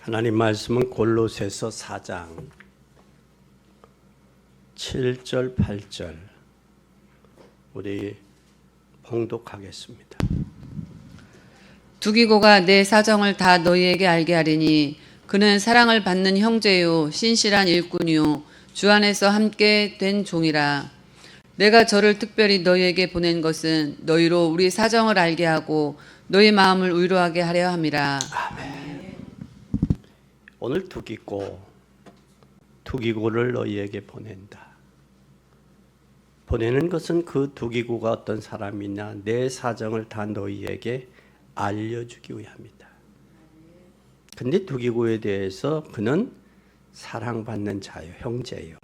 하나님 말씀은 골로새서 4장 7절 8절 우리 봉독하겠습니다. 두기고가 내 사정을 다 너희에게 알게 하리니 그는 사랑을 받는 형제요 신실한 일꾼이요 주 안에서 함께 된 종이라. 내가 저를 특별히 너희에게 보낸 것은 너희로 우리 사정을 알게 하고 너희 마음을 위로하게 하려 함이라. 아멘. 오늘 두기고를 너희에게 보낸다. 보내는 것은 그 두기고가 어떤 사람이냐 내 사정을 다 너희에게 알려주기 위함이다. 근데 두기고에 대해서 그는 사랑받는 자요 형제요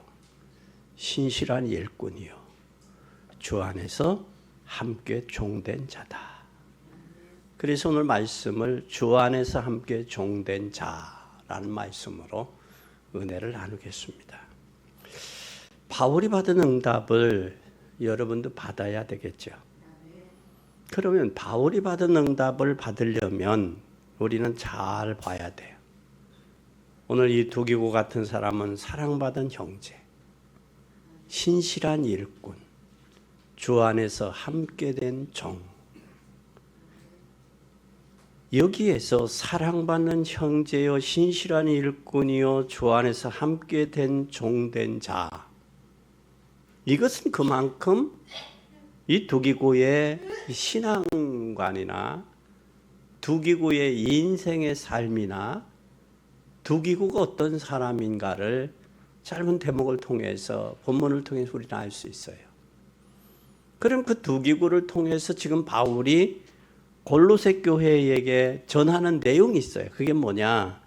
신실한 일꾼이요 주 안에서 함께 종된 자다. 그래서 오늘 말씀을 주 안에서 함께 종된 자라는 말씀으로 은혜를 나누겠습니다. 바울이 받은 응답을 여러분도 받아야 되겠죠. 그러면 바울이 받은 응답을 받으려면 우리는 잘 봐야 돼요. 오늘 이 두기고 같은 사람은 사랑받은 형제, 신실한 일꾼, 주 안에서 함께 된 종. 여기에서 사랑받는 형제요 신실한 일꾼이요 주 안에서 함께 된 종된 자. 이것은 그만큼 이 두기고의 신앙관이나 두기고의 인생의 삶이나 두기고가 어떤 사람인가를 짧은 대목을 통해서 본문을 통해서 우리는 알 수 있어요. 그럼 그 두기고를 통해서 지금 바울이 골로새 교회에게 전하는 내용이 있어요. 그게 뭐냐?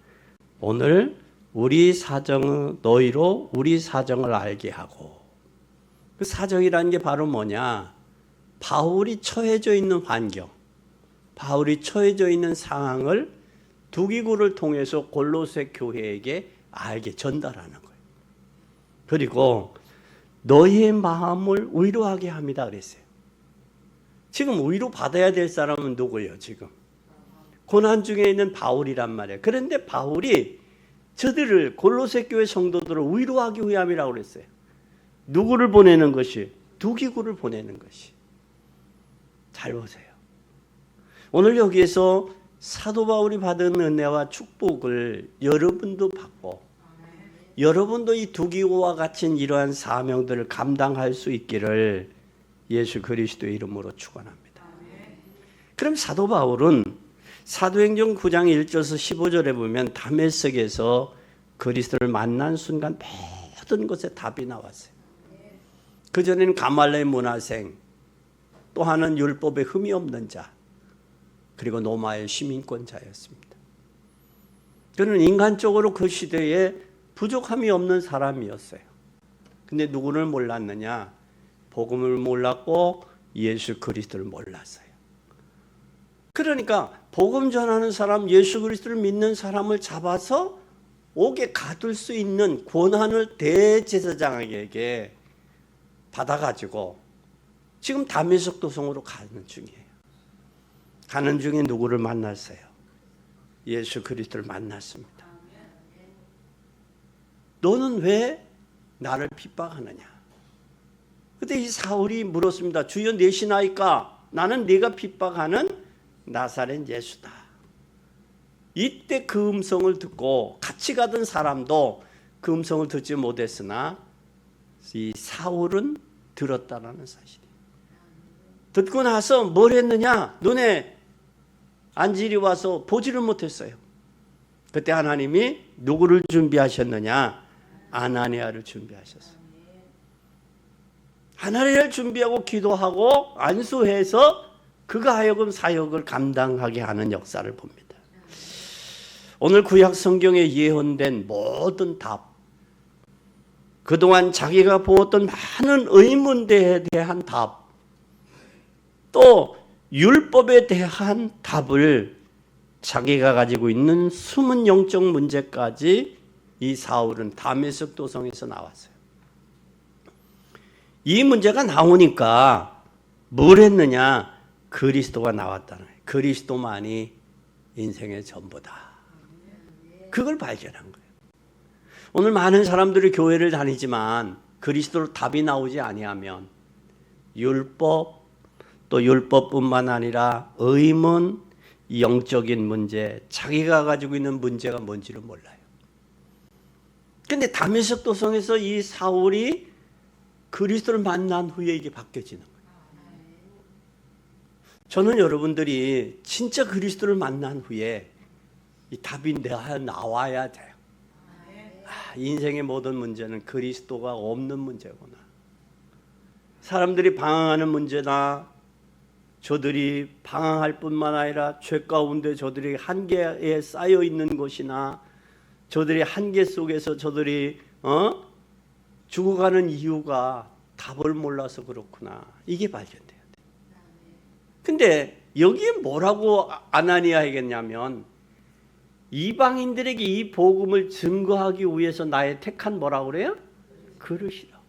오늘 우리 사정은 너희로 우리 사정을 알게 하고, 그 사정이라는 게 바로 뭐냐? 바울이 처해져 있는 환경, 바울이 처해져 있는 상황을 두기고를 통해서 골로새 교회에게 알게 전달하는 거예요. 그리고 너희의 마음을 위로하게 합니다 그랬어요. 지금 위로 받아야 될 사람은 누구예요? 지금 고난 중에 있는 바울이란 말이에요. 그런데 바울이 저들을 골로새 교회 성도들을 위로하기 위함이라고 그랬어요. 누구를 보내는 것이? 두기고를 보내는 것이. 잘 보세요. 오늘 여기에서 사도 바울이 받은 은혜와 축복을 여러분도 받고 여러분도 이 두기고와 같이 이러한 사명들을 감당할 수 있기를 예수 그리스도의 이름으로 축원합니다. 그럼 사도 바울은 사도행전 9장 1절에서 15절에 보면 다메섹에서 그리스도를 만난 순간 모든 것에 답이 나왔어요. 그전에는 가말레 문화생, 또 하나는 율법에 흠이 없는 자, 그리고 로마의 시민권자였습니다. 그는 인간적으로 그 시대에 부족함이 없는 사람이었어요. 근데 누구를 몰랐느냐? 복음을 몰랐고 예수 그리스도를 몰랐어요. 그러니까 복음 전하는 사람, 예수 그리스도를 믿는 사람을 잡아서 옥에 가둘 수 있는 권한을 대제사장에게 받아가지고 지금 다메섹 도성으로 가는 중이에요. 가는 중에 누구를 만났어요? 예수 그리스도를 만났습니다. 너는 왜 나를 핍박하느냐? 그때 이 사울이 물었습니다. 주여 내시나이까? 나는 네가 핍박하는 나사렛 예수다. 이때 그 음성을 듣고 같이 가던 사람도 그 음성을 듣지 못했으나 이 사울은 들었다라는 사실이에요. 듣고 나서 뭘 했느냐? 눈에 안질이 와서 보지를 못했어요. 그때 하나님이 누구를 준비하셨느냐? 아나니아를 준비하셨어요. 아나니아를 준비하고 기도하고 안수해서 그가 하여금 사역을 감당하게 하는 역사를 봅니다. 오늘 구약 성경에 예언된 모든 답, 그동안 자기가 보았던 많은 의문대에 대한 답, 또 율법에 대한 답을 자기가 가지고 있는 숨은 영적 문제까지 이 사울은 다메섹 도성에서 나왔어요. 이 문제가 나오니까 뭘 했느냐? 그리스도가 나왔다는 거예요. 그리스도만이 인생의 전부다. 그걸 발견한 거예요. 오늘 많은 사람들이 교회를 다니지만 그리스도로 답이 나오지 아니하면 율법, 또 율법뿐만 아니라 의문, 영적인 문제, 자기가 가지고 있는 문제가 뭔지를 몰라요. 근데 다메섹 도성에서 이 사울이 그리스도를 만난 후에 이게 바뀌어지는 거예요. 저는 여러분들이 진짜 그리스도를 만난 후에 이 답이 나와야 돼요. 인생의 모든 문제는 그리스도가 없는 문제구나. 사람들이 방황하는 문제나 저들이 방황할 뿐만 아니라 죄 가운데 저들이 한계에 쌓여 있는 것이나 저들이 한계 속에서 저들이 죽어가는 이유가 답을 몰라서 그렇구나. 이게 발견돼야 돼. 근데 여기에 뭐라고 아나니아 하겠냐면 이방인들에게 이 복음을 증거하기 위해서 나의 택한 뭐라고 그래요? 그릇이라.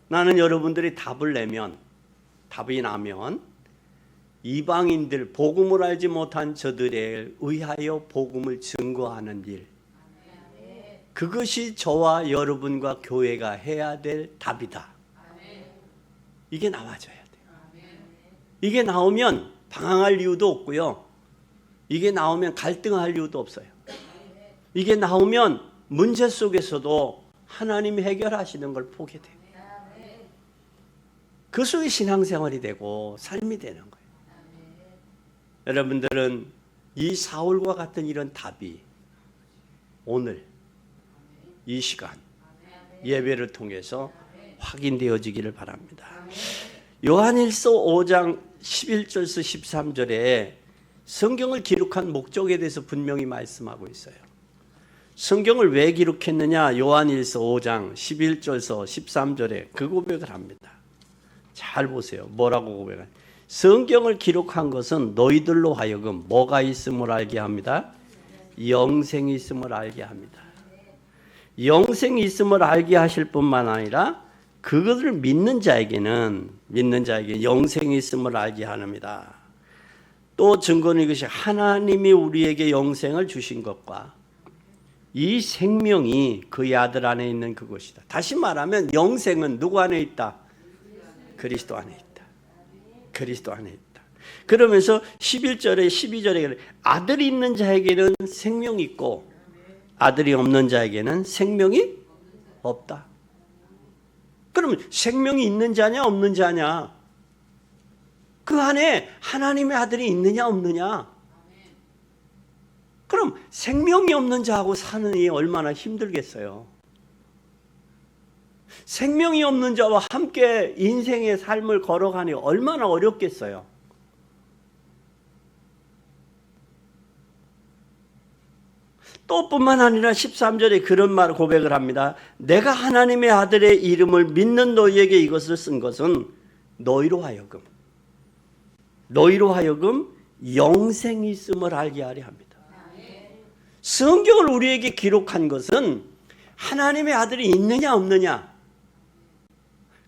나는 여러분들이 답이 나면 이방인들, 복음을 알지 못한 저들에 의하여 복음을 증거하는 일, 그것이 저와 여러분과 교회가 해야 될 답이다. 이게 나와줘야 돼요. 이게 나오면 방황할 이유도 없고요. 이게 나오면 갈등할 이유도 없어요. 이게 나오면 문제 속에서도 하나님이 해결하시는 걸 보게 돼요. 그 속에 신앙생활이 되고 삶이 되는 거예요. 여러분들은 이 사울과 같은 이런 답이 오늘 이 시간 예배를 통해서 확인되어지기를 바랍니다. 요한일서 5장 11절에서 13절에 성경을 기록한 목적에 대해서 분명히 말씀하고 있어요. 성경을 왜 기록했느냐? 요한일서 5장 11절에서 13절에 그 고백을 합니다. 잘 보세요. 뭐라고 고백해요? 성경을 기록한 것은 너희들로 하여금 뭐가 있음을 알게 합니다. 영생이 있음을 알게 합니다. 영생이 있음을 알게 하실 뿐만 아니라 그것을 믿는 자에게 영생이 있음을 알게 합니다. 또 증거는 이것이 하나님이 우리에게 영생을 주신 것과 이 생명이 그의 아들 안에 있는 그것이다. 다시 말하면 영생은 누구 안에 있다? 그리스도 안에 있다. 그리스도 안에 있다. 그러면서 11절에 12절에 아들이 있는 자에게는 생명이 있고 아들이 없는 자에게는 생명이 없다. 그러면 생명이 있는 자냐 없는 자냐? 그 안에 하나님의 아들이 있느냐 없느냐? 그럼 생명이 없는 자하고 사는 이 얼마나 힘들겠어요. 생명이 없는 자와 함께 인생의 삶을 걸어가니 얼마나 어렵겠어요. 또 뿐만 아니라 13절에 그런 말 고백을 합니다. 내가 하나님의 아들의 이름을 믿는 너희에게 이것을 쓴 것은 너희로 하여금 영생이 있음을 알게 하려 합니다. 성경을 우리에게 기록한 것은 하나님의 아들이 있느냐 없느냐,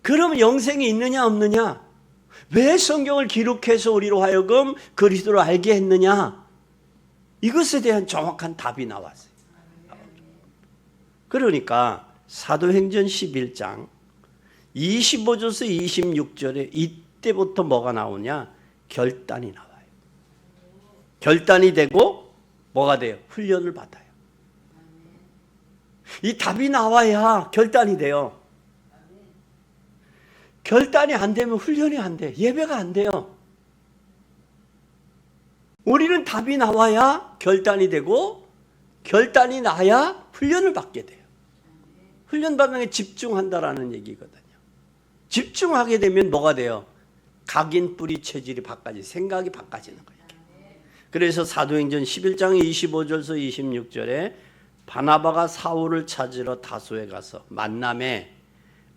그러면 영생이 있느냐 없느냐, 왜 성경을 기록해서 우리로 하여금 그리스도를 알게 했느냐, 이것에 대한 정확한 답이 나왔어요. 그러니까 사도행전 11장 25절에서 26절에 이때부터 뭐가 나오냐? 결단이 나와요. 결단이 되고 뭐가 돼요? 훈련을 받아요. 이 답이 나와야 결단이 돼요. 결단이 안 되면 훈련이 안 돼. 예배가 안 돼요. 우리는 답이 나와야 결단이 되고 결단이 나야 훈련을 받게 돼요. 훈련 받는 게 집중한다라는 얘기거든요. 집중하게 되면 뭐가 돼요? 각인 뿌리 체질이 바꿔지, 생각이 바꿔지는 거예요. 그래서 사도행전 11장 25절에서 26절에 바나바가 사울을 찾으러 다소에 가서 만남에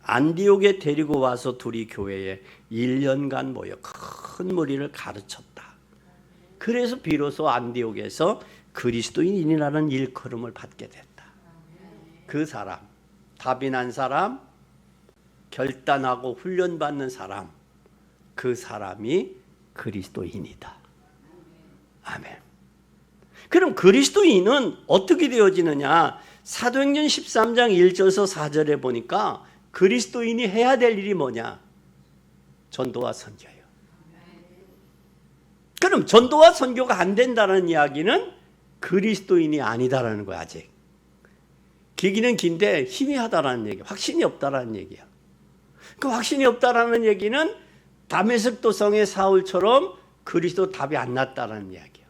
안디옥에 데리고 와서 둘이 교회에 1년간 모여 큰 무리를 가르쳤다. 그래서 비로소 안디옥에서 그리스도인이라는 일컬음을 받게 됐다. 그 사람, 답이 난 사람, 결단하고 훈련받는 사람, 그 사람이 그리스도인이다. 아멘. 그럼 그리스도인은 어떻게 되어지느냐? 사도행전 13장 1절에서 4절에 보니까 그리스도인이 해야 될 일이 뭐냐? 전도와 선교예요. 그럼 전도와 선교가 안 된다는 이야기는 그리스도인이 아니다라는 거야. 아직 길기는 긴데 희미하다라는 얘기, 확신이 없다라는 얘기야. 그 확신이 없다라는 얘기는 다메섹 도성의 사울처럼 그리스도 답이 안 났다라는 이야기야.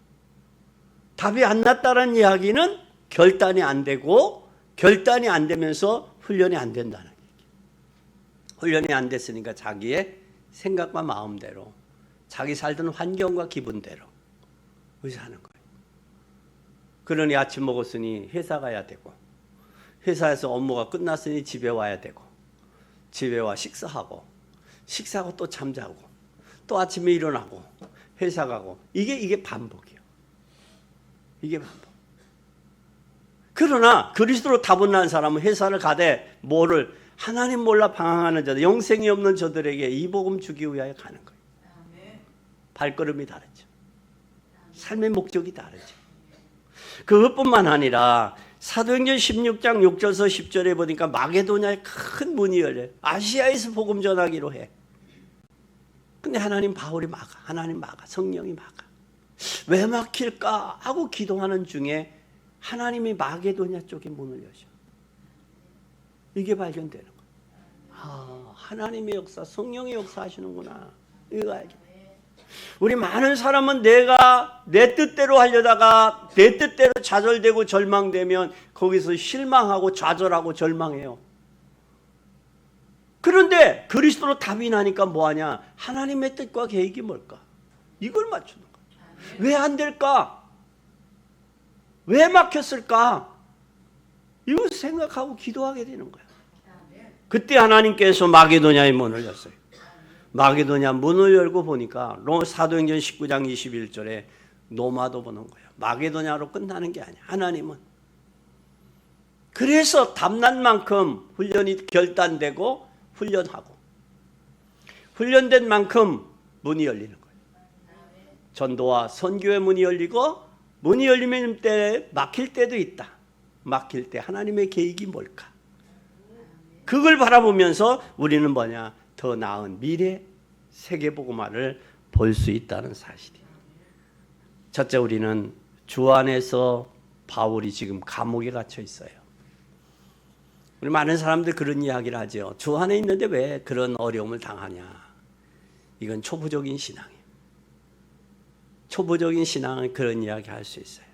답이 안 났다라는 이야기는 결단이 안 되고, 결단이 안 되면서 훈련이 안 된다는 얘기야. 훈련이 안 됐으니까 자기의 생각과 마음대로, 자기 살던 환경과 기분대로 의사하는 거예요. 그러니 아침 먹었으니 회사 가야 되고, 회사에서 업무가 끝났으니 집에 와야 되고, 집에 와 식사하고, 식사하고 또 잠자고, 또 아침에 일어나고, 회사 가고, 이게 반복이에요. 이게 반복. 그러나 그리스도로 다분한 사람은 회사를 가되 뭐를 하나님 몰라 방황하는 자들, 영생이 없는 저들에게 이 복음 주기 위하여 가는 거예요. 발걸음이 다르죠. 삶의 목적이 다르죠. 그것뿐만 아니라 사도행전 16장 6절에서 10절에 보니까 마게도냐에 큰 문이 열려요. 아시아에서 복음 전하기로 해. 근데 하나님 바울이 막아. 하나님 막아. 성령이 막아. 왜 막힐까 하고 기도하는 중에 하나님이 마게도냐 쪽에 문을 여셔. 이게 발견되는 거예요. 아, 하나님의 역사, 성령의 역사 하시는구나. 이거 알게. 우리 많은 사람은 내가 내 뜻대로 하려다가 내 뜻대로 좌절되고 절망되면 거기서 실망하고 좌절하고 절망해요. 그런데 그리스도로 답이 나니까 뭐하냐? 하나님의 뜻과 계획이 뭘까? 이걸 맞추는 거야. 왜 안 될까? 왜 막혔을까? 이걸 생각하고 기도하게 되는 거야. 그때 하나님께서 마게도냐의 문을 열었어요. 마게도냐 문을 열고 보니까 사도행전 19장 21절에 노마도 보는 거예요. 마게도냐로 끝나는 게 아니야. 하나님은. 그래서 답난 만큼 훈련이 결단되고 훈련하고, 훈련된 만큼 문이 열리는 거예요. 전도와 선교의 문이 열리고, 문이 열리면 때 막힐 때도 있다. 막힐 때 하나님의 계획이 뭘까? 그걸 바라보면서 우리는 뭐냐? 더 나은 미래 세계복음화를 볼 수 있다는 사실이에요. 첫째, 우리는 주 안에서 바울이 지금 감옥에 갇혀 있어요. 우리 많은 사람들 그런 이야기를 하죠. 주 안에 있는데 왜 그런 어려움을 당하냐. 이건 초보적인 신앙이에요. 초보적인 신앙은 그런 이야기 할 수 있어요.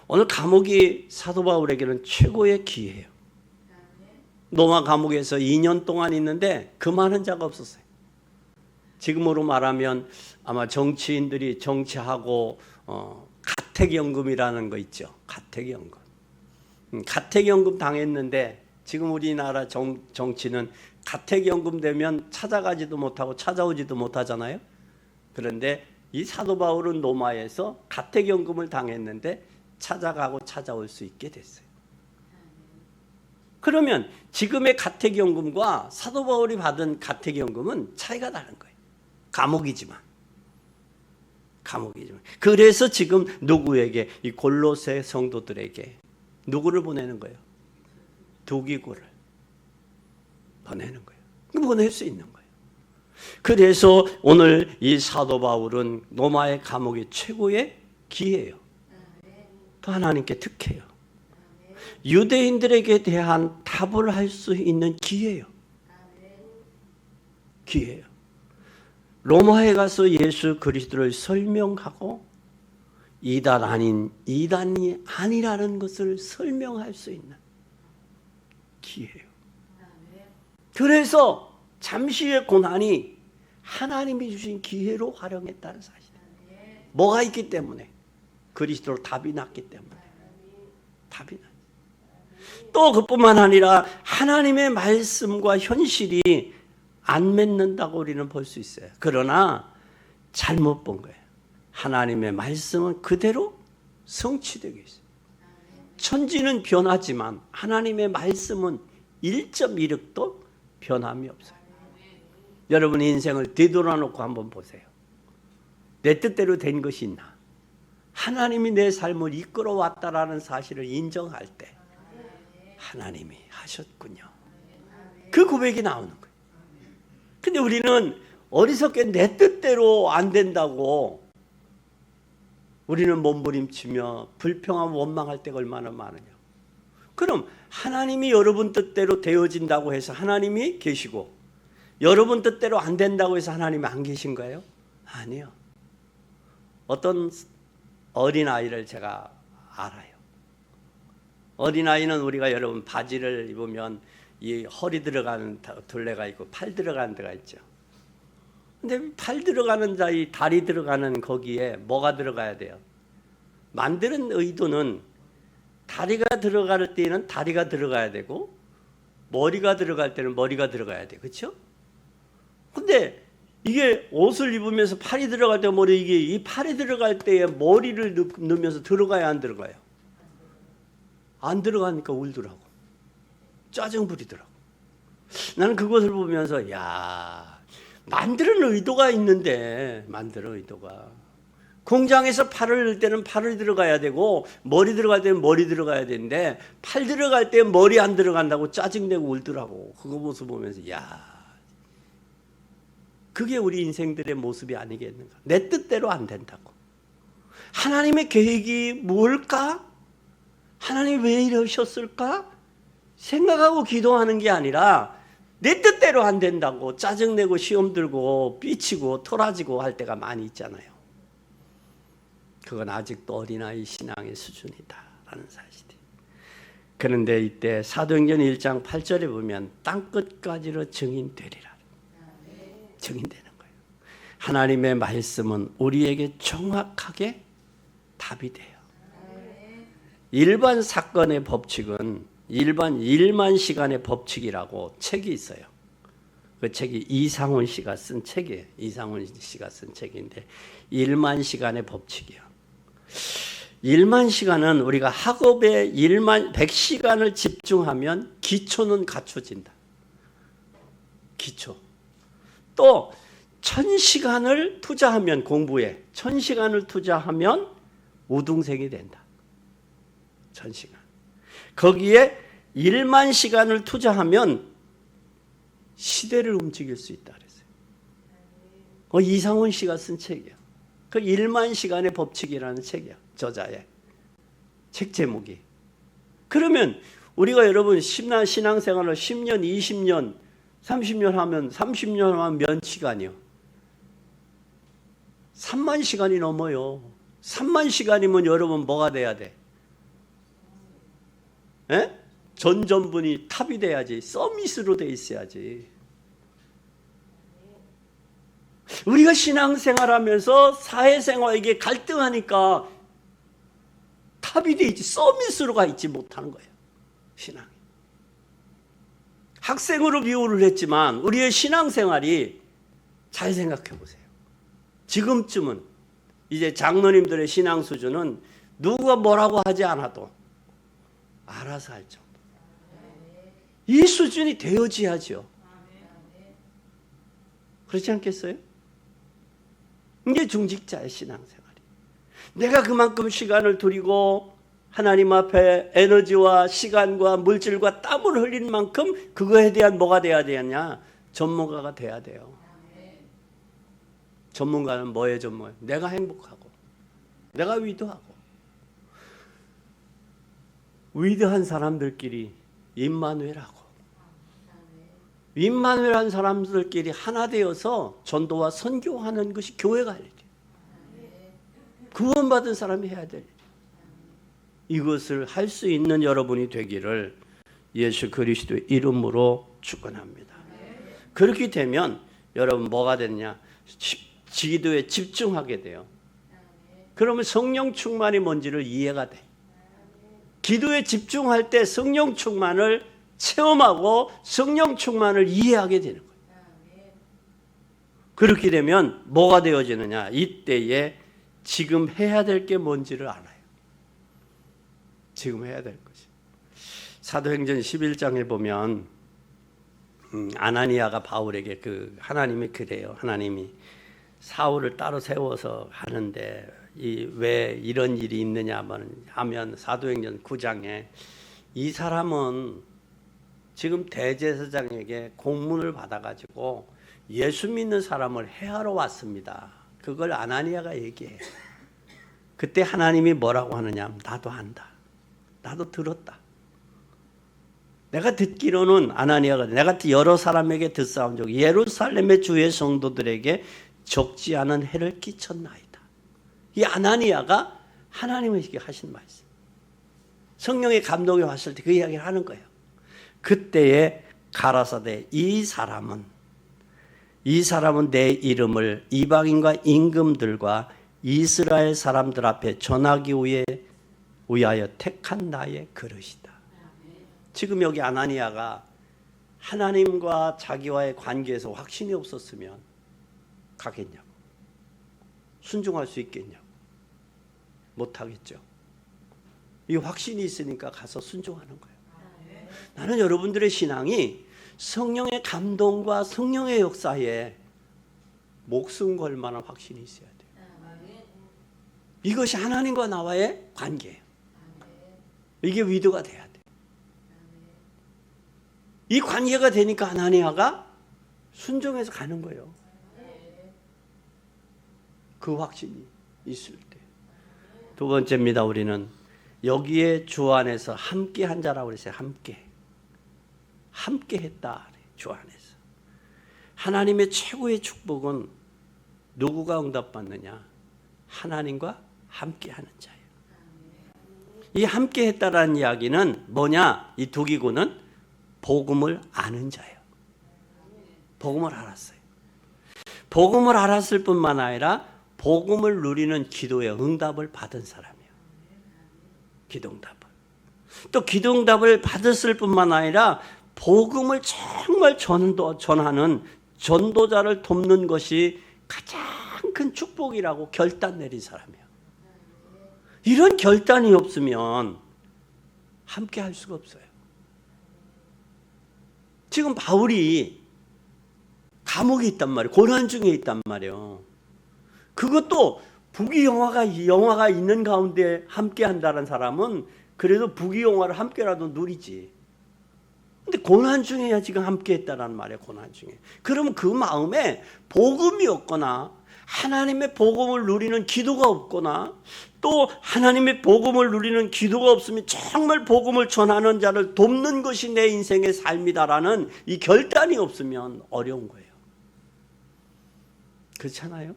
오늘 감옥이 사도 바울에게는 최고의 기회예요. 로마 감옥에서 2년 동안 있는데 그만한 자가 없었어요. 지금으로 말하면 아마 정치인들이 정치하고 가택연금이라는 거 있죠. 가택연금. 가택연금 당했는데 지금 우리나라 정치는 가택연금 되면 찾아가지도 못하고 찾아오지도 못하잖아요. 그런데 이 사도 바울은 로마에서 가택연금을 당했는데 찾아가고 찾아올 수 있게 됐어요. 그러면 지금의 가택연금과 사도 바울이 받은 가택연금은 차이가 나는 거예요. 감옥이지만. 그래서 지금 누구에게, 이 골로새 성도들에게 누구를 보내는 거예요? 두기고를 보내는 거예요. 보낼 수 있는 거예요. 그래서 오늘 이 사도 바울은 로마의 감옥의 최고의 기회예요. 또 하나님께 특혜예요. 유대인들에게 대한 답을 할 수 있는 기회예요. 기회예요. 로마에 가서 예수 그리스도를 설명하고 이단이 아니라는 것을 설명할 수 있는 기회예요. 그래서 잠시의 고난이 하나님이 주신 기회로 활용했다는 사실이에요. 뭐가 있기 때문에? 그리스도로 답이 났기 때문에. 답이 났. 또 그뿐만 아니라 하나님의 말씀과 현실이 안 맺는다고 우리는 볼 수 있어요. 그러나 잘못 본 거예요. 하나님의 말씀은 그대로 성취되고 있어요. 천지는 변하지만 하나님의 말씀은 1.1획도 변함이 없어요. 여러분 인생을 뒤돌아놓고 한번 보세요. 내 뜻대로 된 것이 있나? 하나님이 내 삶을 이끌어왔다라는 사실을 인정할 때 하나님이 하셨군요. 그 고백이 나오는 거예요. 근데 우리는 어리석게 내 뜻대로 안 된다고 우리는 몸부림치며 불평하고 원망할 때가 얼마나 많으냐. 그럼 하나님이 여러분 뜻대로 되어진다고 해서 하나님이 계시고 여러분 뜻대로 안 된다고 해서 하나님이 안 계신 거예요? 아니요. 어떤 어린아이를 제가 알아요. 어린아이는 우리가 여러분 바지를 입으면 이 허리 들어가는 둘레가 있고 팔 들어가는 데가 있죠. 근데 팔 들어가는 자리, 다리 들어가는 거기에 뭐가 들어가야 돼요? 만드는 의도는 다리가 들어갈 때는 다리가 들어가야 되고 머리가 들어갈 때는 머리가 들어가야 돼. 그렇죠? 근데 이게 옷을 입으면서 팔이 들어갈 때 머리, 이게 이 팔이 들어갈 때에 머리를 넣으면서 들어가야 안 들어가요? 안 들어가니까 울더라고. 짜증 부리더라고. 나는 그것을 보면서 야, 만드는 의도가 있는데, 만드는 의도가 공장에서 팔을 넣을 때는 팔을 들어가야 되고 머리 들어갈 때는 머리 들어가야 되는데 팔 들어갈 때 머리 안 들어간다고 짜증내고 울더라고. 그거 모습 보면서 야, 그게 우리 인생들의 모습이 아니겠는가. 내 뜻대로 안 된다고. 하나님의 계획이 뭘까? 하나님이 왜 이러셨을까? 생각하고 기도하는 게 아니라 내 뜻대로 안 된다고 짜증내고 시험 들고 삐치고 토라지고 할 때가 많이 있잖아요. 그건 아직도 어린아이 신앙의 수준이다라는 사실이에요. 그런데 이때 사도행전 1장 8절에 보면 땅끝까지로 증인되리라. 증인되는 거예요. 하나님의 말씀은 우리에게 정확하게 답이 돼요. 일반 사건의 법칙은 일반 일만 시간의 법칙이라고 책이 있어요. 그 책이 이상훈 씨가 쓴 책이에요. 이상훈 씨가 쓴 책인데 1만 시간의 법칙이에요. 1만 시간은 우리가 학업에 100시간을 집중하면 기초는 갖춰진다. 기초. 또 1000시간을 투자하면 공부에 1000시간을 투자하면 우등생이 된다. 1000시간. 거기에 1만 시간을 투자하면 시대를 움직일 수 있다 그랬어요. 이상훈 씨가 쓴 책이야. 그 1만 시간의 법칙이라는 책이야. 저자의 책 제목이. 그러면 우리가 여러분 신앙생활을 10년, 20년, 30년 하면 30년 하면 몇 시간이요? 3만 시간이 넘어요. 3만 시간이면 여러분 뭐가 돼야 돼? 에? 전전분이 탑이 돼야지. 서밋으로 돼 있어야지. 우리가 신앙생활하면서 사회생활 이게 갈등하니까 탑이 돼 있지 서밋으로 가 있지 못하는 거예요. 신앙이. 학생으로 비유를 했지만 우리의 신앙생활이 잘 생각해 보세요. 지금쯤은 이제 장로님들의 신앙 수준은 누가 뭐라고 하지 않아도 알아서 할 정도. 이 수준이 되어져야죠. 그렇지 않겠어요? 이게 중직자의 신앙생활이. 내가 그만큼 시간을 들이고 하나님 앞에 에너지와 시간과 물질과 땀을 흘린 만큼 그거에 대한 뭐가 돼야 되냐? 전문가가 돼야 돼요. 전문가는 뭐에 전문가예요? 내가 행복하고 내가 위대하고 위대한 사람들끼리 임마누엘하고 임마누엘한 사람들끼리 하나 되어서 전도와 선교하는 것이 교회가 할 일이에요. 구원받은 사람이 해야 될 일이에요. 이것을 할 수 있는 여러분이 되기를 예수 그리스도의 이름으로 축원합니다. 그렇게 되면 여러분 뭐가 됐냐? 기도에 집중하게 돼요. 그러면 성령 충만이 뭔지를 이해가 돼. 기도에 집중할 때 성령 충만을 체험하고 성령 충만을 이해하게 되는 거예요. 그렇게 되면 뭐가 되어지느냐? 이때에 지금 해야 될 게 뭔지를 알아요. 지금 해야 될 것이. 사도행전 11장에 보면 아나니아가 바울에게 하나님이 그래요. 하나님이 사울을 따로 세워서 하는데 왜 이런 일이 있느냐 하면 사도행전 9장에 이 사람은 지금 대제사장에게 공문을 받아가지고 예수 믿는 사람을 해하러 왔습니다. 그걸 아나니아가 얘기해. 그때 하나님이 뭐라고 하느냐? 나도 안다. 나도 들었다. 내가 듣기로는 아나니아가 내가 여러 사람에게 듣사온 적 예루살렘의 주의 성도들에게 적지 않은 해를 끼쳤나이다. 이 아나니아가 하나님에게 하신 말씀. 성령의 감동이 왔을 때 그 이야기를 하는 거예요. 그때에 가라사대 이 사람은 내 이름을 이방인과 임금들과 이스라엘 사람들 앞에 전하기 위하여 택한 나의 그릇이다. 지금 여기 아나니아가 하나님과 자기와의 관계에서 확신이 없었으면 가겠냐고. 순종할 수 있겠냐고. 못하겠죠. 이 확신이 있으니까 가서 순종하는 거예요. 나는 여러분들의 신앙이 성령의 감동과 성령의 역사에 목숨 걸 만한 확신이 있어야 돼요. 이것이 하나님과 나와의 관계예요. 이게 위도가 돼야 돼요. 이 관계가 되니까 아나니아가 순종해서 가는 거예요. 그 확신이 있을 때. 두 번째입니다. 우리는 여기에 주 안에서 함께 한 자라고 그랬어요. 함께 했다. 주 안에서. 하나님의 최고의 축복은 누구가 응답받느냐? 하나님과 함께 하는 자예요. 이 함께 했다라는 이야기는 뭐냐? 이 두 기구는 복음을 아는 자예요. 복음을 알았어요. 복음을 알았을 뿐만 아니라 복음을 누리는 기도의 응답을 받은 사람이에요. 기도응답을. 또 기도응답을 받았을 뿐만 아니라 복음을 정말 전하는 전도자를 돕는 것이 가장 큰 축복이라고 결단 내린 사람이에요. 이런 결단이 없으면 함께 할 수가 없어요. 지금 바울이 감옥에 있단 말이에요. 고난 중에 있단 말이에요. 그것도 부귀영화가 있는 가운데 함께 한다는 사람은 그래도 부귀영화를 함께라도 누리지. 근데 고난 중에야 지금 함께 했다는 말이에요. 고난 중에. 그러면 그 마음에 복음이 없거나 하나님의 복음을 누리는 기도가 없거나 또 하나님의 복음을 누리는 기도가 없으면 정말 복음을 전하는 자를 돕는 것이 내 인생의 삶이다라는 이 결단이 없으면 어려운 거예요. 그렇잖아요?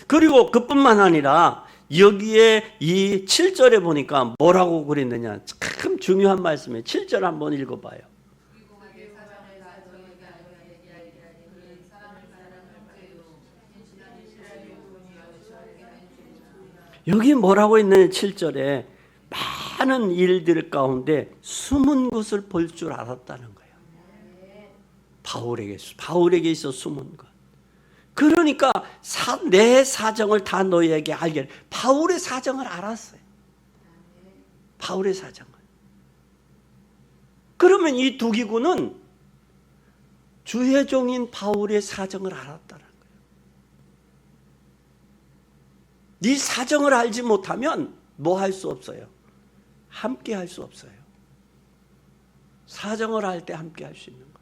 그리고 그뿐만 아니라 여기에 이 7절에 보니까 뭐라고 그랬느냐. 참 중요한 말씀이에요. 7절 한번 읽어봐요. 여기 뭐라고 있느냐. 7절에 많은 일들 가운데 숨은 것을 볼 줄 알았다는 거예요. 바울에게 있어 숨은 것. 그러니까 내 사정을 다 너희에게 알게. 바울의 사정을 알았어요. 바울의 사정을. 그러면 이 두 기구는 주의 종인 바울의 사정을 알았다는 거예요. 네 사정을 알지 못하면 뭐 할 수 없어요? 함께 할 수 없어요. 사정을 알 때 함께 할 수 있는 거예요.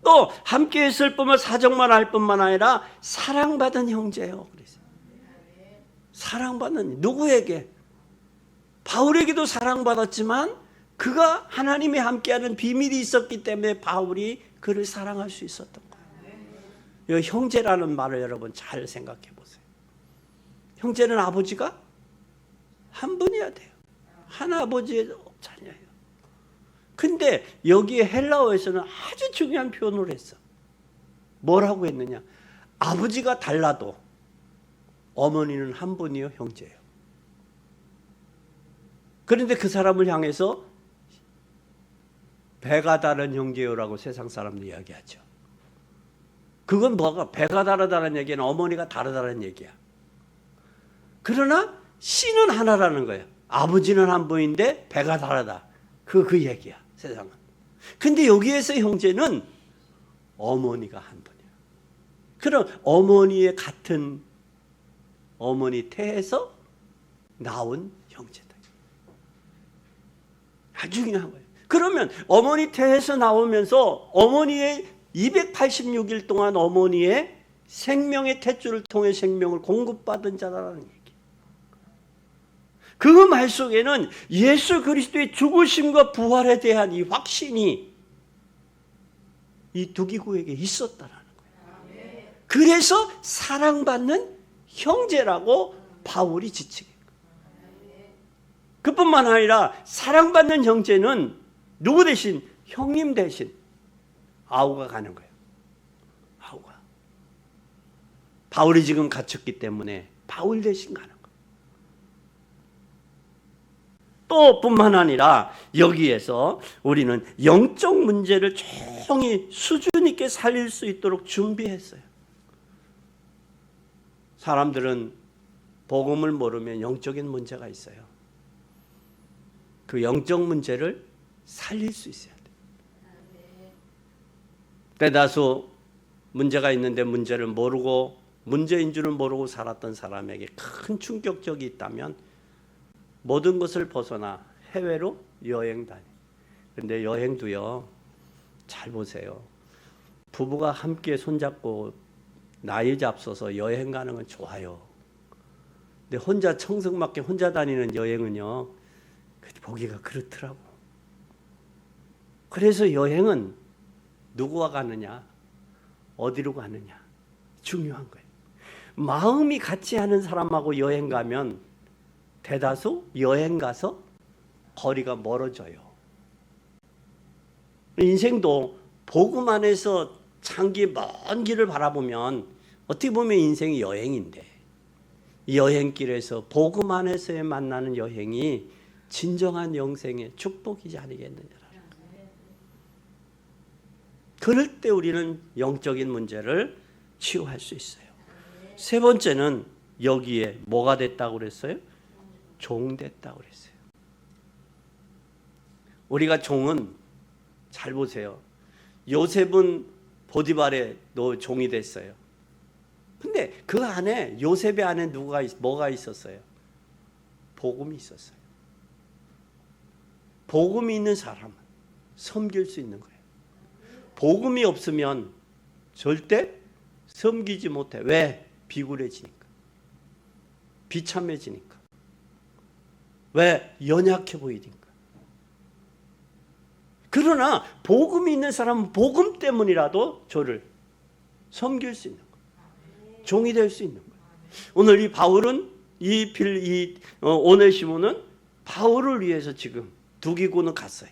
또 함께 했을 뿐만 사정만 알 뿐만 아니라 사랑받은 형제요. 그래서 사랑받는 누구에게? 바울에게도 사랑받았지만 그가 하나님이 함께하는 비밀이 있었기 때문에 바울이 그를 사랑할 수 있었던 거예요. 이 형제라는 말을 여러분 잘 생각해 보세요. 형제는 아버지가 한 분이어야 돼요. 한 아버지의 자녀예요. 근데 여기에 헬라어에서는 아주 중요한 표현을 했어. 뭐라고 했느냐? 아버지가 달라도 어머니는 한 분이요, 형제예요. 그런데 그 사람을 향해서 배가 다른 형제요라고 세상 사람들이 이야기하죠. 그건 뭐가? 배가 다르다는 얘기는 어머니가 다르다는 얘기야. 그러나 씨는 하나라는 거예요. 아버지는 한 분인데 배가 다르다. 그 얘기야, 세상은. 근데 여기에서 형제는 어머니가 한 분이야. 그럼 어머니의 같은 어머니 태에서 나온 형제다. 아주 중요한 거예요. 그러면 어머니 태에서 나오면서 어머니의 286일 동안 어머니의 생명의 탯줄을 통해 생명을 공급받은 자라는 얘기예요. 그 말 속에는 예수 그리스도의 죽으심과 부활에 대한 이 확신이 이 두 기구에게 있었다라는 거예요. 그래서 사랑받는 형제라고 바울이 지칭해요. 그뿐만 아니라 사랑받는 형제는 누구 대신? 형님 대신 아우가 가는 거예요. 아우가. 바울이 지금 갇혔기 때문에 바울 대신 가는 거예요. 또 뿐만 아니라 여기에서 우리는 영적 문제를 조용히 수준 있게 살릴 수 있도록 준비했어요. 사람들은 복음을 모르면 영적인 문제가 있어요. 그 영적 문제를 살릴 수 있어야 돼요. 대다수 문제가 있는데 문제를 모르고 문제인 줄을 모르고 살았던 사람에게 큰 충격적이 있다면 모든 것을 벗어나 해외로 여행 다니. 그런데 여행도요, 잘 보세요. 부부가 함께 손잡고 나이 잡숴서 여행 가는 건 좋아요. 근데 혼자 청승맞게 혼자 다니는 여행은요, 보기가 그렇더라고. 그래서 여행은 누구와 가느냐, 어디로 가느냐, 중요한 거예요. 마음이 같지 않은 사람하고 여행 가면 대다수 여행 가서 거리가 멀어져요. 인생도 복음 안에서 장기 먼 길을 바라보면 어떻게 보면 인생이 여행인데, 이 여행길에서 복음 안에서의 만나는 여행이 진정한 영생의 축복이지 아니겠느냐. 그럴 때 우리는 영적인 문제를 치유할 수 있어요. 세 번째는 여기에 뭐가 됐다고 그랬어요? 종 됐다고 그랬어요. 우리가 종은 잘 보세요. 요셉은 보디발의 종이 됐어요. 근데 그 안에 요셉의 안에 뭐가 있었어요? 복음이 있었어요. 복음이 있는 사람은 섬길 수 있는 거예요. 복음이 없으면 절대 섬기지 못해. 왜? 비굴해지니까. 비참해지니까. 왜? 연약해 보이니까. 그러나 복음이 있는 사람은 복음 때문이라도 저를 섬길 수 있는 거예요. 종이 될 수 있는 거예요. 오늘 이 바울은 오네시모는 바울을 위해서 지금 두 기구는 갔어요.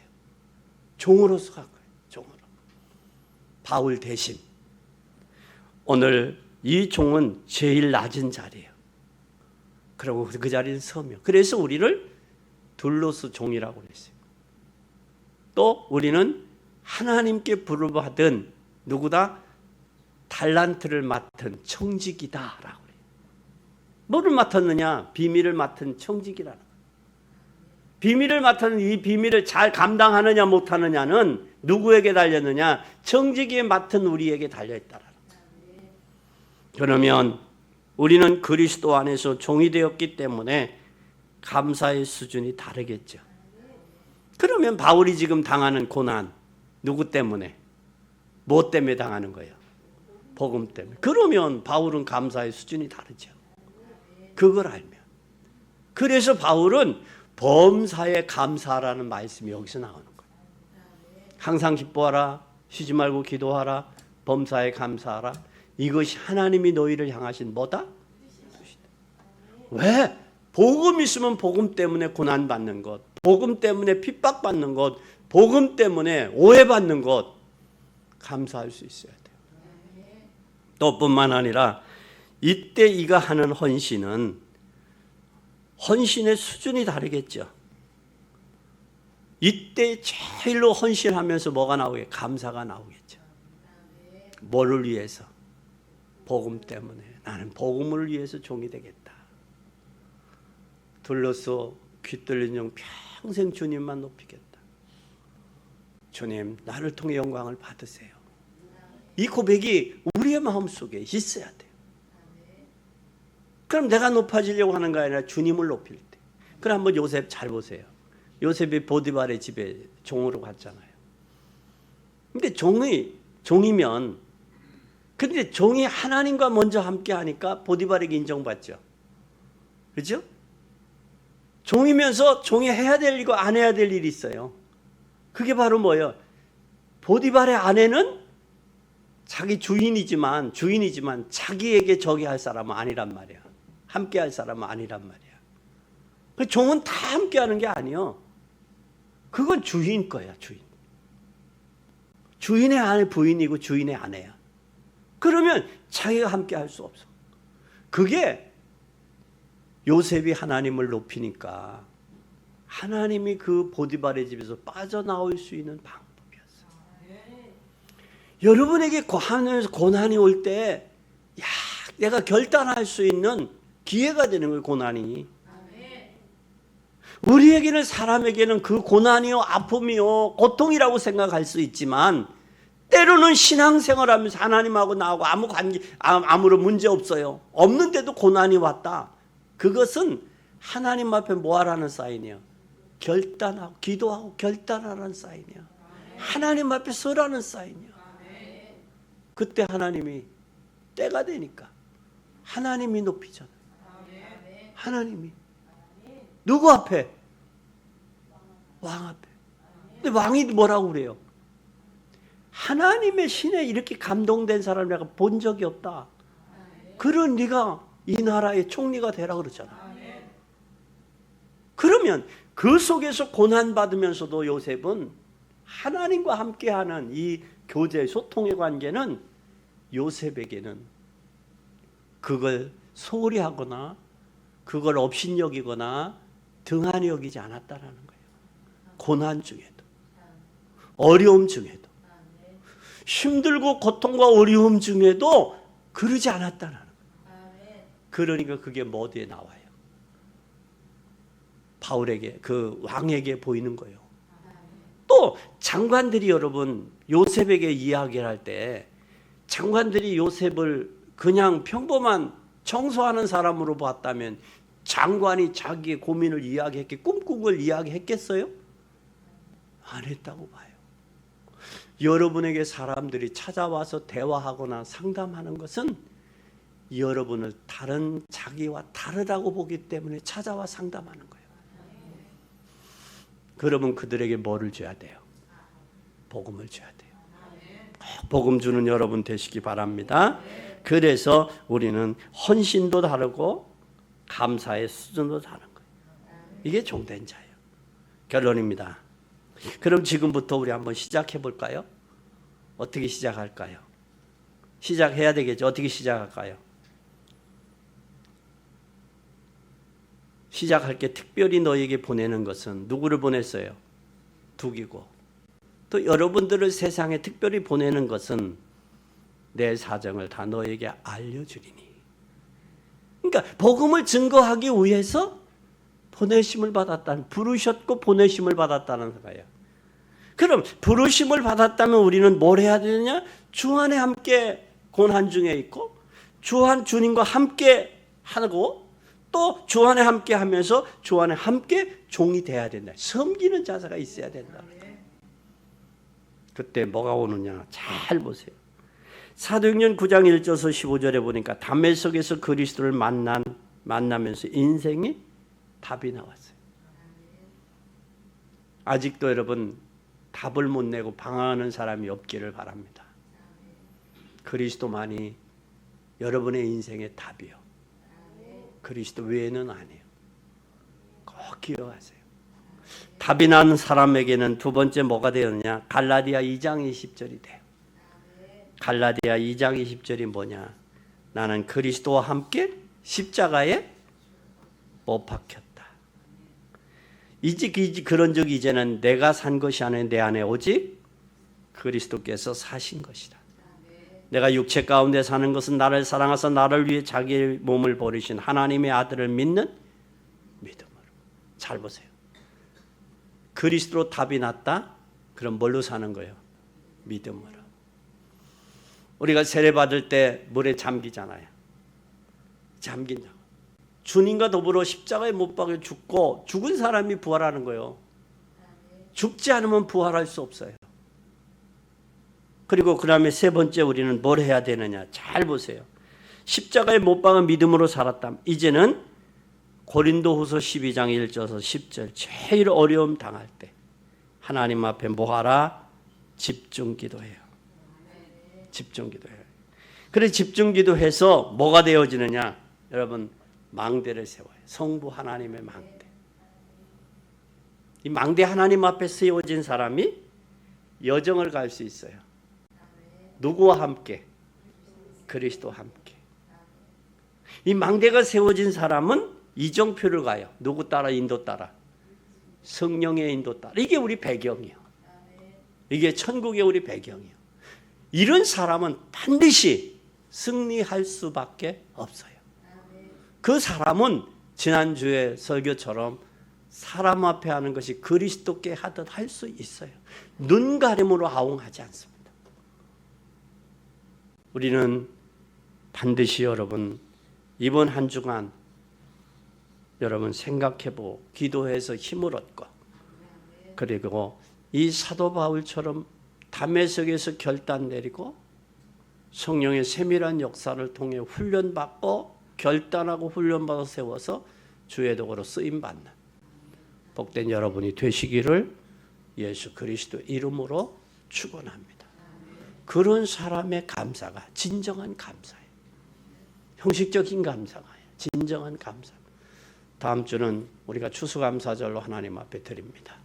종으로서 간 거예요. 종으로. 바울 대신. 오늘 이 종은 제일 낮은 자리예요. 그리고 그 자리는 서명. 그래서 우리를 둘로스 종이라고 그랬어요. 또 우리는 하나님께 부름받은 누구다? 달란트를 맡은 청직이다라고 그래요. 뭐를 맡았느냐? 비밀을 맡은 청직이라는 거예요. 비밀을 맡은 이 비밀을 잘 감당하느냐 못하느냐는 누구에게 달렸느냐? 청지기에 맡은 우리에게 달려있다라는 거예요. 그러면 우리는 그리스도 안에서 종이 되었기 때문에 감사의 수준이 다르겠죠. 그러면 바울이 지금 당하는 고난 누구 때문에? 뭐 때문에 당하는 거예요? 복음 때문에. 그러면 바울은 감사의 수준이 다르죠. 그걸 알면. 그래서 바울은 범사에 감사하라는 말씀이 여기서 나오는 거예요. 항상 기뻐하라, 쉬지 말고 기도하라, 범사에 감사하라. 이것이 하나님이 너희를 향하신 뭐다? 왜? 복음 있으면 복음 때문에 고난받는 것, 복음 때문에 핍박받는 것, 복음 때문에 오해받는 것 감사할 수 있어야 돼요. 또 뿐만 아니라 이때 이가 하는 헌신은 헌신의 수준이 다르겠죠. 이때 제일로 헌신하면서 뭐가 나오겠죠? 감사가 나오겠죠. 뭐를 위해서? 복음 때문에. 나는 복음을 위해서 종이 되겠다. 둘러서 귀 뚫린 영 평생 주님만 높이겠다. 주님, 나를 통해 영광을 받으세요. 이 고백이 우리의 마음속에 있어야 돼요. 그럼 내가 높아지려고 하는 거 아니라 주님을 높일 때. 그럼 한번 요셉 잘 보세요. 요셉이 보디발의 집에 종으로 갔잖아요. 근데 종이면 근데 종이 하나님과 먼저 함께 하니까 보디발에게 인정받죠. 그렇죠? 종이면서 종이 해야 될 일과 안 해야 될 일이 있어요. 그게 바로 뭐예요? 보디발의 아내는 자기 주인이지만 자기에게 저기 할 사람은 아니란 말이야. 함께 할 사람은 아니란 말이야. 종은 다 함께 하는 게 아니요. 그건 주인 거야, 주인. 주인의 아내 부인이고 주인의 아내야. 그러면 자기가 함께 할 수 없어. 그게 요셉이 하나님을 높이니까 하나님이 그 보디발의 집에서 빠져나올 수 있는 방법이었어요. 여러분에게 고난이 올 때, 내가 결단할 수 있는 기회가 되는 거예요, 고난이. 우리에게는 사람에게는 그 고난이요, 아픔이요, 고통이라고 생각할 수 있지만 때로는 신앙생활하면서 하나님하고 나하고 아무런 문제 없어요. 없는데도 고난이 왔다. 그것은 하나님 앞에 뭐 하라는 사인이에요? 결단하고 기도하고 결단하라는 사인이에요. 하나님 앞에 서라는 사인이에요. 그때 하나님이 때가 되니까 하나님이 높이잖아요. 하나님이 누구 앞에? 왕 앞에. 근데 왕이 뭐라고 그래요? 하나님의 신에 이렇게 감동된 사람을 내가 본 적이 없다. 그런 네가 이 나라의 총리가 되라 그러잖아. 그러면 그 속에서 고난받으면서도 요셉은 하나님과 함께하는 이 교제, 소통의 관계는 요셉에게는 그걸 소홀히 하거나 그걸 업신여기거나 등한히 여기지 않았다라는 거예요. 고난 중에도, 어려움 중에도, 힘들고 고통과 어려움 중에도 그러지 않았다는 거예요. 그러니까 그게 뭐에 나와요? 바울에게, 그 왕에게 보이는 거예요. 또 장관들이 여러분 요셉에게 이야기를 할 때 장관들이 요셉을 그냥 평범한 청소하는 사람으로 봤다면 장관이 자기의 고민을 이야기했겠, 꿈꾼 걸 이야기했겠어요? 안 했다고 봐요. 여러분에게 사람들이 찾아와서 대화하거나 상담하는 것은 여러분을 자기와 다르다고 보기 때문에 찾아와 상담하는 거예요. 그러면 그들에게 뭐를 줘야 돼요? 복음을 줘야 돼요. 복음 주는 여러분 되시기 바랍니다. 그래서 우리는 헌신도 다르고 감사의 수준도 다른 거예요. 이게 종된 자예요. 결론입니다. 그럼 지금부터 우리 한번 시작해 볼까요? 어떻게 시작할까요? 시작해야 되겠죠. 어떻게 시작할까요? 시작할 게 특별히 너에게 보내는 것은 누구를 보냈어요? 두기고, 또 여러분들을 세상에 특별히 보내는 것은 내 사정을 다 너에게 알려주리니. 그러니까 복음을 증거하기 위해서 보내심을 받았다는, 부르셨고 보내심을 받았다는 거예요. 그럼 부르심을 받았다면 우리는 뭘 해야 되느냐? 주 안에 함께 고난 중에 있고 주님과 함께 하고 또 주 안에 함께 하면서 주 안에 함께 종이 돼야 된다. 섬기는 자세가 있어야 된다. 그때 뭐가 오느냐? 잘 보세요. 사도행전 9장 1절에서 15절에 보니까 다메섹에서 그리스도를 만나면서 인생이 답이 나왔어요. 아직도 여러분 답을 못 내고 방황하는 사람이 없기를 바랍니다. 그리스도만이 여러분의 인생의 답이요. 그리스도 외에는 아니에요. 꼭 기억하세요. 답이 난 사람에게는 두 번째 뭐가 되었느냐? 갈라디아 2장 20절이 돼요. 갈라디아 2장 20절이 뭐냐? 나는 그리스도와 함께 십자가에 못 박혔다. 그런 적이 이제는 내가 산 것이 아니라 내 안에 오직 그리스도께서 사신 것이다. 내가 육체 가운데 사는 것은 나를 사랑하사 나를 위해 자기의 몸을 버리신 하나님의 아들을 믿는 믿음으로. 잘 보세요. 그리스도로 답이 났다? 그럼 뭘로 사는 거예요? 믿음으로. 우리가 세례받을 때 물에 잠기잖아요. 잠긴다. 주님과 더불어 십자가에 못 박혀 죽고 죽은 사람이 부활하는 거예요. 죽지 않으면 부활할 수 없어요. 그리고 그 다음에 세 번째 우리는 뭘 해야 되느냐. 잘 보세요. 십자가에 못 박아 믿음으로 살았다. 이제는 고린도후서 12장 1절에서 10절 제일 어려움 당할 때 하나님 앞에 뭐 하라? 집중 기도해요. 집중 기도해요. 그래 집중 기도해서 뭐가 되어지느냐? 여러분 망대를 세워요. 성부 하나님의 망대. 이 망대 하나님 앞에 세워진 사람이 여정을 갈 수 있어요. 누구와 함께? 그리스도와 함께. 이 망대가 세워진 사람은 이정표를 가요. 누구 따라? 인도 따라. 성령의 인도 따라. 이게 우리 배경이에요. 이게 천국의 우리 배경이에요. 이런 사람은 반드시 승리할 수밖에 없어요. 그 사람은 지난주에 설교처럼 사람 앞에 하는 것이 그리스도께 하듯 할 수 있어요. 눈 가림으로 아웅하지 않습니다. 우리는 반드시 여러분 이번 한 주간 여러분 생각해보고 기도해서 힘을 얻고 그리고 이 사도 바울처럼 담에색에서 결단 내리고 성령의 세밀한 역사를 통해 훈련받고 결단하고 훈련받아 세워서 주의 도구로 쓰임받는 복된 여러분이 되시기를 예수 그리스도 이름으로 축원합니다. 그런 사람의 감사가 진정한 감사예요. 형식적인 감사가 아니에요. 진정한 감사. 다음 주는 우리가 추수감사절로 하나님 앞에 드립니다.